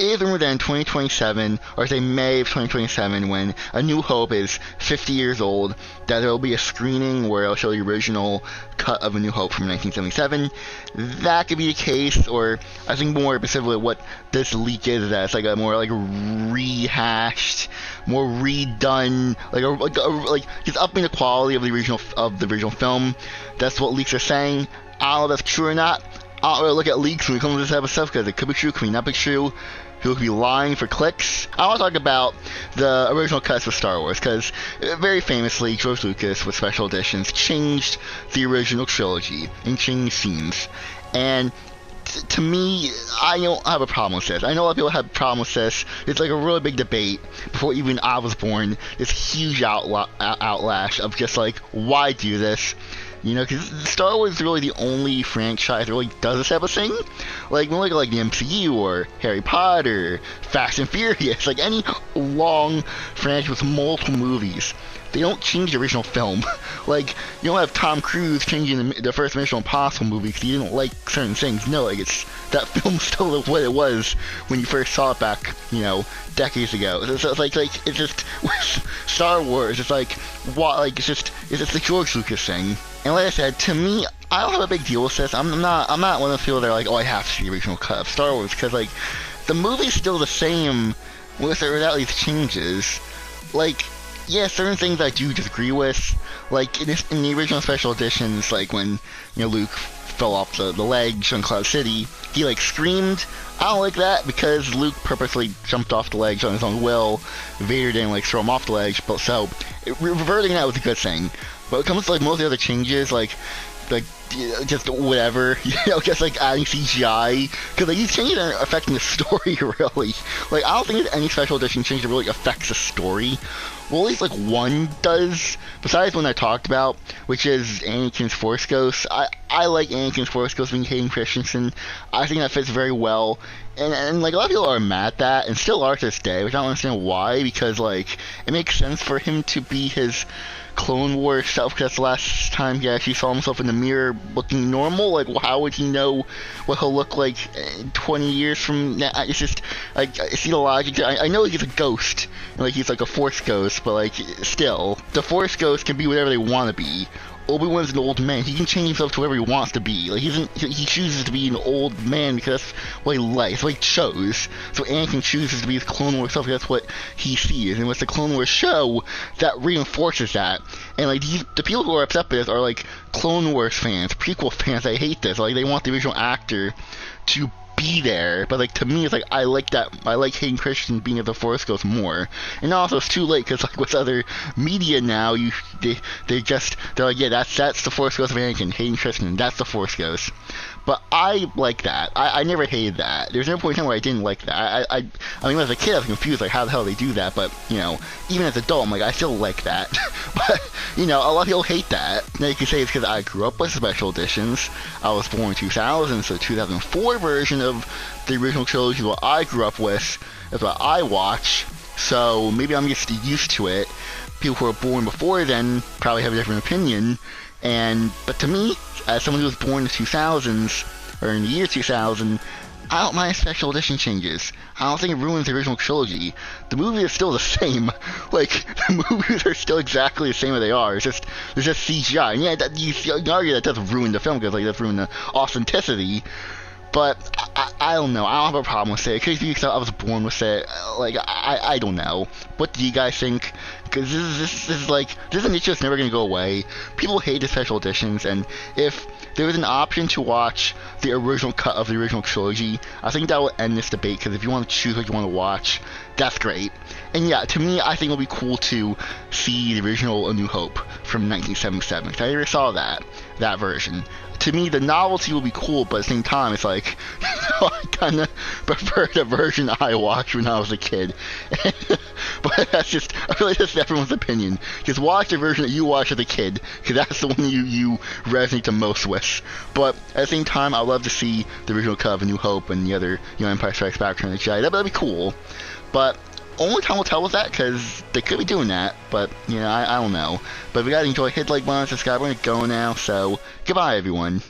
is rumored that in 2027, or say May of 2027, when A New Hope is 50 years old, that there will be a screening where it'll show the original cut of A New Hope from 1977. That could be the case, or I think more specifically what this leak is that it's like a more like rehashed, more redone, like just upping the quality of the original film. That's what leaks are saying. I don't know if that's true or not. I don't really look at leaks when it comes to this type of stuff because it could be true, could not be true. People could be lying for clicks. I want to talk about the original cuts of Star Wars because very famously, George Lucas with special editions changed the original trilogy and changed scenes. And to me, I don't have a problem with this. I know a lot of people have a problem with this. It's like a really big debate before even I was born. This huge outlash of just like, why do this? You know, because Star Wars is really the only franchise that really does this type of thing. Like, when we look at like the MCU or Harry Potter, Fast and Furious, like any long franchise with multiple movies, they don't change the original film. Like, you don't have Tom Cruise changing the first Mission Impossible movie because he didn't like certain things. No, like, it's that film's still what it was when you first saw it back, you know, decades ago. So it's like it's just with Star Wars. It's like what, like it's just the George Lucas thing. And like I said, to me, I don't have a big deal with this. I'm not one of the people that are like, oh, I have to see the original cut of Star Wars because like the movie's still the same with or without these changes. Like, yeah, certain things I do disagree with. Like in the original special editions, like when you know Luke fell off the ledge on Cloud City, he like screamed. I don't like that because Luke purposely jumped off the ledge on his own will. Vader didn't like throw him off the ledge, but so reverting that was a good thing. But when it comes to like most of the other changes, like just whatever, you know, just like adding CGI, because like these changes aren't affecting the story really. Like I don't think there's any special edition change that really affects the story. Well, at least like one does, besides one I talked about, which is Anakin's Force Ghost. I like Anakin's Force Ghost being Hayden Christensen. I think that fits very well. And like a lot of people are mad at that, and still are to this day, which I don't understand why, because like it makes sense for him to be his Clone Wars self, because that's the last time he actually saw himself in the mirror looking normal. Like, well, how would he know what he'll look like 20 years from now? It's just, I see the logic. I know he's a ghost, and like he's like a Force ghost, but like still, the Force ghost can be whatever they want to be. Obi-Wan's an old man. He can change himself to whatever he wants to be. Like he chooses to be an old man because that's what he likes. That's what he chose. So Anakin chooses to be his Clone Wars self because that's what he sees. And with the Clone Wars show, that reinforces that. And like the people who are upset with this are like Clone Wars fans, prequel fans. I hate this. Like they want the original actor to be there, but like to me it's like I like that. I like Hayden Christensen being at the Force Ghost more. And also it's too late because like with other media now, they're like, yeah, that's the Force Ghost of Anakin, Hayden Christensen, that's the Force Ghost. But I like that. I never hated that. There's no point in time where I didn't like that. I mean, as a kid I was confused like how the hell they do that, but you know, even as an adult I'm like I still like that. But you know, a lot of people hate that. Now you can say it's because I grew up with special editions. I was born in 2000, so 2004 version of the original trilogy is what I grew up with. That's what I watch. So maybe I'm just used to it. People who were born before then probably have a different opinion. But to me, as someone who was born in the 2000s, or in the year 2000, I don't mind special edition changes. I don't think it ruins the original trilogy. The movie is still the same. Like, the movies are still exactly the same as they are. It's just CGI. And yeah, you can argue that does ruin the film, because like, that's ruin the authenticity. But I don't know. I don't have a problem with it. It could be because I was born with it. Like I don't know. What do you guys think? Because this is an issue that's never gonna go away. People hate the special editions, and if there was an option to watch the original cut of the original trilogy, I think that will end this debate. Because if you want to choose what you want to watch, that's great. And yeah, to me, I think it'll be cool to see the original A New Hope from 1977. Because I never saw that version. To me, the novelty will be cool, but at the same time, it's like, you know, I kind of prefer the version I watched when I was a kid. But I feel like that's everyone's opinion. Just watch the version that you watched as a kid, because that's the one you resonate the most with. But at the same time, I'd love to see the original cut of A New Hope and the other, you know, Empire Strikes Back, Return of the Jedi. That'd be cool. But only time will tell with that, because they could be doing that, but, you know, I don't know. But if you guys enjoy, hit the like button, subscribe, we're gonna go now, so, goodbye everyone.